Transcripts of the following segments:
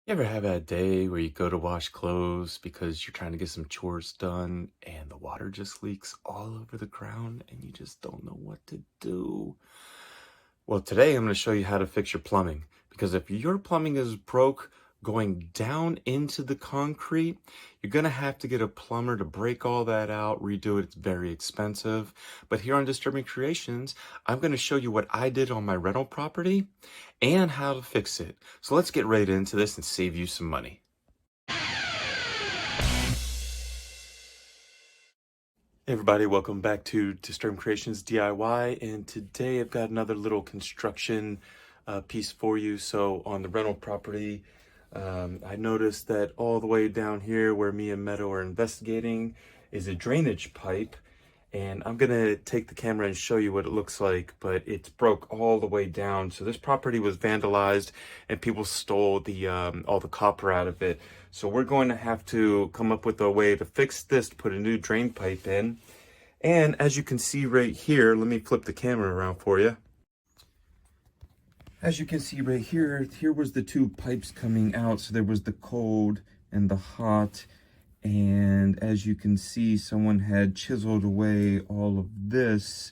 You ever have that day where you go to wash clothes because you're trying to get some chores done and the water just leaks all over the ground and you just don't know what to do? Well, today I'm going to show you how to fix your plumbing, because if your plumbing is broke going down into the concrete, you're going to have to get a plumber to break all that out, redo it. It's very expensive. But here on Disturbing Creations, I'm going to show you what I did on my rental property and how to fix it. So let's get right into this and save you some money. Hey everybody, welcome back to Disturbing Creations DIY, and today I've got another little construction piece for you. So on the rental property, I noticed that all the way down here where me and Meadow are investigating is a drainage pipe, and I'm gonna take the camera and show you what it looks like, but it's broke all the way down. So this property was vandalized and people stole the all the copper out of it. So we're going to have to come up with a way to fix this, to put a new drain pipe in. And as you can see right here, let me flip the camera around for you. As you can see right here, here was the two pipes coming out. So there was the cold and the hot. And as you can see, someone had chiseled away all of this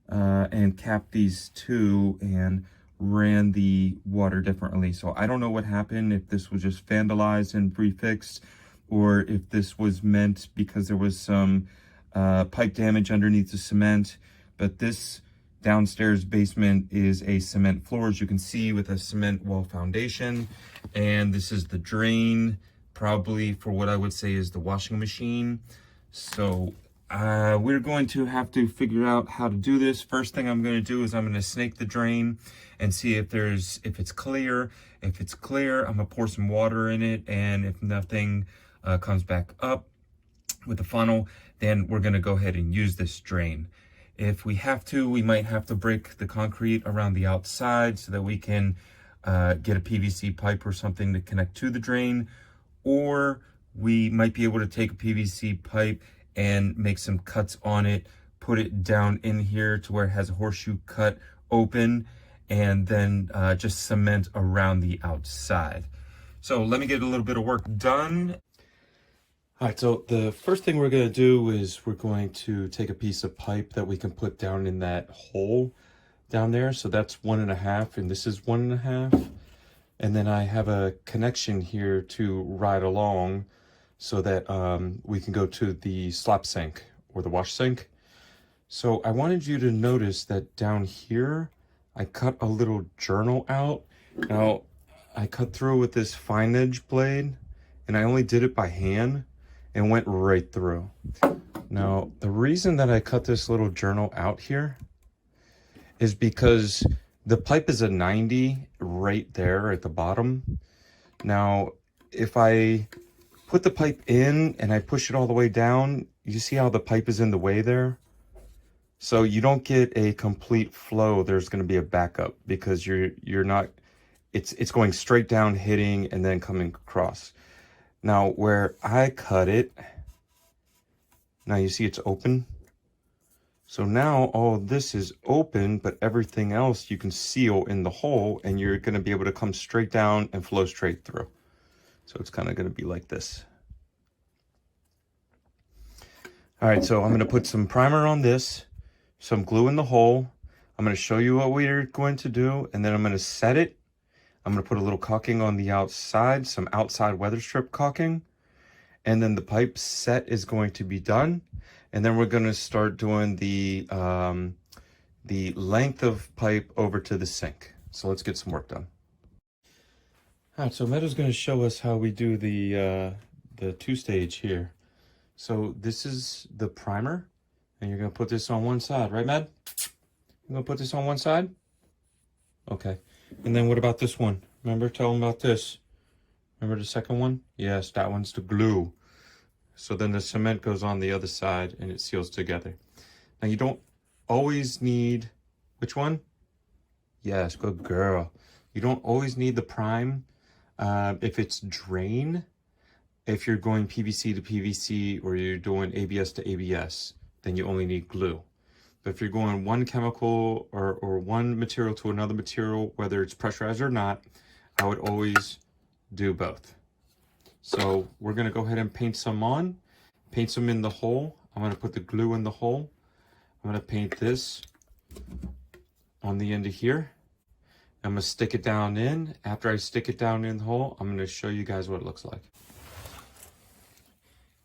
and capped these two and ran the water differently. So I don't know what happened, if this was just vandalized and refixed, or if this was meant because there was some pipe damage underneath the cement. But this downstairs basement is a cement floor, as you can see, with a cement wall foundation. And this is the drain, probably for what I would say is the washing machine. So we're going to have to figure out how to do this. First thing I'm going to do is I'm going to snake the drain and see if it's clear. If it's clear, I'm going to pour some water in it, and if nothing comes back up with the funnel, then we're going to go ahead and use this drain. If we have to, we might have to break the concrete around the outside so that we can get a PVC pipe or something to connect to the drain. Or we might be able to take a PVC pipe and make some cuts on it, put it down in here to where it has a horseshoe cut open, and then just cement around the outside. So let me get a little bit of work done. All right, so the first thing we're going to do is we're going to take a piece of pipe that we can put down in that hole down there. So that's 1.5, and this is 1.5. And then I have a connection here to ride along so that we can go to the slop sink or the wash sink. So I wanted you to notice that down here, I cut a little journal out. Now, I cut through with this fine edge blade, and I only did it by hand and went right through. Now, the reason that I cut this little journal out here is because the pipe is a 90 right there at the bottom. Now, if I put the pipe in and I push it all the way down, you see how the pipe is in the way there? So you don't get a complete flow. There's going to be a backup because you're not, it's going straight down, hitting, and then coming across. Now, where I cut it, now you see it's open. So now all this is open, but everything else you can seal in the hole, and you're going to be able to come straight down and flow straight through. So it's kind of going to be like this. All right, so I'm going to put some primer on this, some glue in the hole. I'm going to show you what we're going to do, and then I'm going to set it. I'm going to put a little caulking on the outside, some outside weather strip caulking, and then the pipe set is going to be done. And then we're going to start doing the length of pipe over to the sink. So let's get some work done. All right, so Meadow's going to show us how we do the two-stage here. So this is the primer, and you're going to put this on one side, right, Med? You're going to put this on one side? Okay. And then what about this one? Remember, tell them about this. Remember the second one? Yes, that one's the glue. So then the cement goes on the other side and it seals together. Now you don't always need, which one? Yes, good girl. You don't always need the prime. If it's drain, if you're going PVC to PVC or you're doing ABS to ABS, then you only need glue. But if you're going one chemical or one material to another material, whether it's pressurized or not, I would always do both. So we're gonna go ahead and paint some on, paint some in the hole. I'm gonna put the glue in the hole. I'm gonna paint this on the end of here. I'm gonna stick it down in. After I stick it down in the hole, I'm gonna show you guys what it looks like.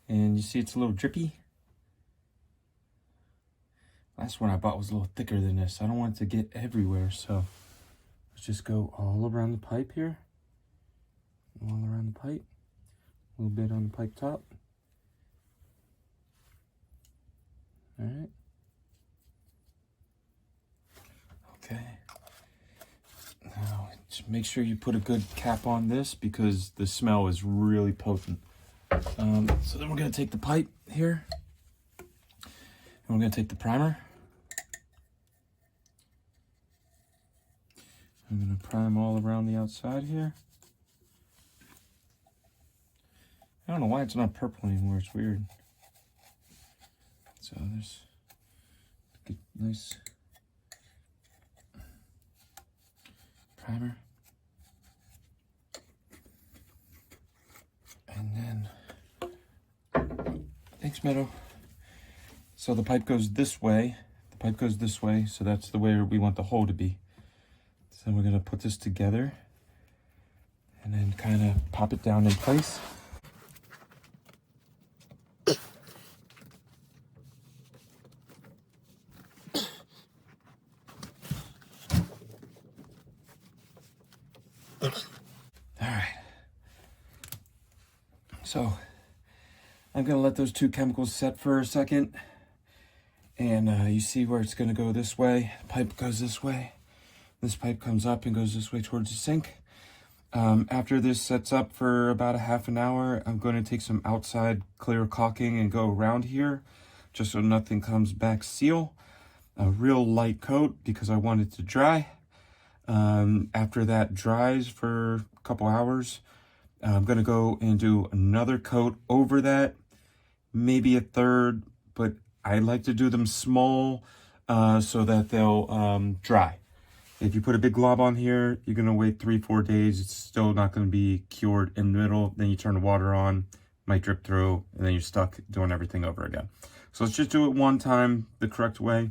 And you see it's a little drippy. Last one I bought was a little thicker than this. I don't want it to get everywhere, so let's just go all around the pipe here. All around the pipe. A little bit on the pipe top. All right. Okay. Now, just make sure you put a good cap on this because the smell is really potent. So then we're gonna take the pipe here, and we're gonna take the primer. I'm gonna prime all around the outside here. I don't know why it's not purple anymore, it's weird. So there's a good, nice primer. And then, thanks Meadow. So the pipe goes this way, so that's the way we want the hole to be. So we're gonna put this together and then kind of pop it down in place. All right. So I'm gonna let those two chemicals set for a second. And you see where it's gonna go this way. Pipe goes this way. This pipe comes up and goes this way towards the sink. After this sets up for about a half an hour, I'm going to take some outside clear caulking and go around here just so nothing comes back seal. A real light coat because I want it to dry. After that dries for a couple hours, I'm going to go and do another coat over that, maybe a third, but I like to do them small so that they'll dry. If you put a big glob on here, you're gonna wait 3-4 days. It's still not gonna be cured in the middle. Then you turn the water on, might drip through, and then you're stuck doing everything over again. So let's just do it one time the correct way.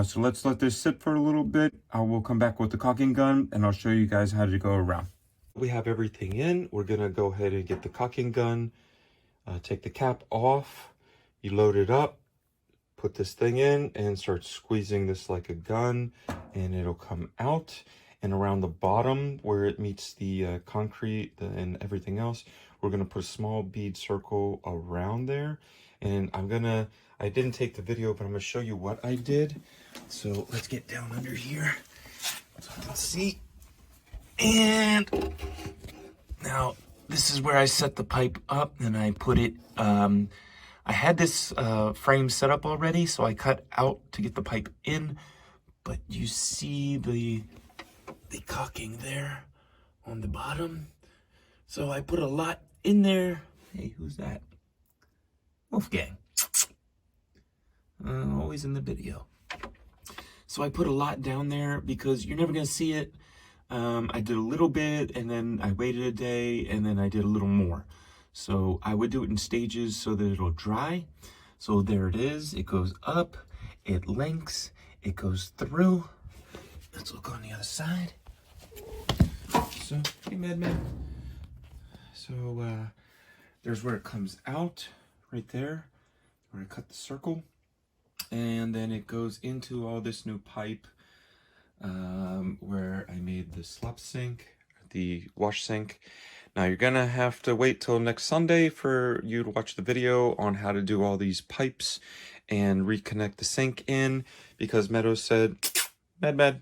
So let's let this sit for a little bit. I will come back with the caulking gun and I'll show you guys how to go around. We have everything in. We're gonna go ahead and get the caulking gun, take the cap off, you load it up, put this thing in and start squeezing this like a gun and it'll come out. And around the bottom where it meets the concrete and everything else, we're gonna put a small bead circle around there. And I didn't take the video, but I'm gonna show you what I did. So let's get down under here so you can see. And now this is where I set the pipe up and I put it, I had this frame set up already, so I cut out to get the pipe in, but you see the caulking there on the bottom. So I put a lot in there. Hey, who's that? Wolfgang. Always in the video. So I put a lot down there because you're never gonna see it. I did a little bit and then I waited a day and then I did a little more. So I would do it in stages so that it'll dry. So there it is. It goes up, it links, it goes through. Let's look on the other side. So, hey, Med. So there's where it comes out, right there, where I cut the circle. And then it goes into all this new pipe where I made the slop sink, the wash sink. Now you're gonna have to wait till next Sunday for you to watch the video on how to do all these pipes and reconnect the sink in because Meadow said, Meadow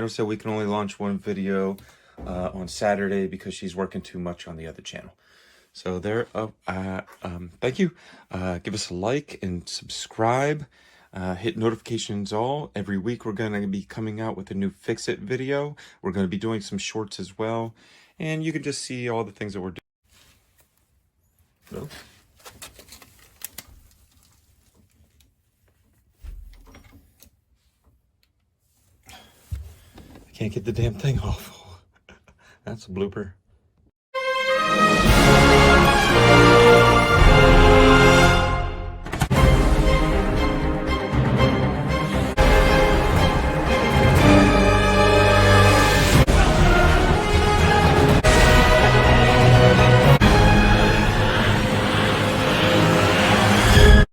said we can only launch one video on Saturday because she's working too much on the other channel. So there, thank you. Give us a like and subscribe. Hit notifications all. Every week we're going to be coming out with a new Fix-It video. We're going to be doing some shorts as well. And you can just see all the things that we're doing. I can't get the damn thing off. That's a blooper.